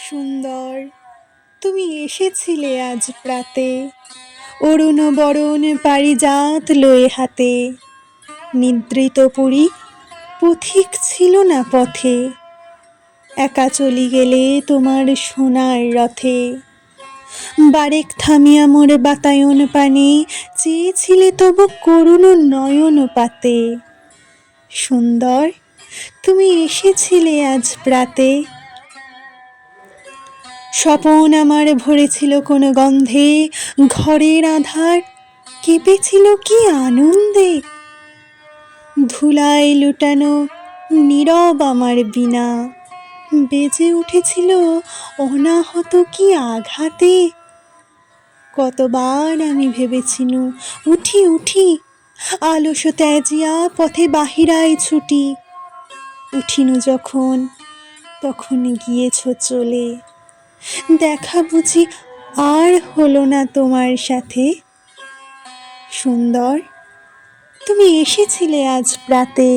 সুন্দর, তুমি এসেছিলে আজ প্রাতে, অরুণ বরণ পারিজাত লয়ে হাতে। নিদ্রিত পুরী পথিক ছিল না পথে, একা চলি গেলে তোমার সোনার রথে। বারেক থামিয়া মোর বাতায়ন পানে, চেয়েছিলে তবু করুণ নয়ন পাতে। সুন্দর, তুমি এসেছিলে আজ প্রাতে। স্বপন আমার ভরেছিল কোন গন্ধে, ঘরের আঁধার কেঁপেছিল কি আনন্দে। ধুলায় লুটানো নীরব আমার বীণা, বেজে উঠেছিল অনাহত কি আঘাতে। কতবার আমি ভেবেছিনু উঠি উঠি, আলস ত্যাজিয়া পথে বাহিরায় ছুটি। উঠিনু যখন তখন গিয়েছ চলে, দেখা বুঝি আর হলো না তোমার সাথে। সুন্দর, তুমি এসেছিলে আজ প্রাতে।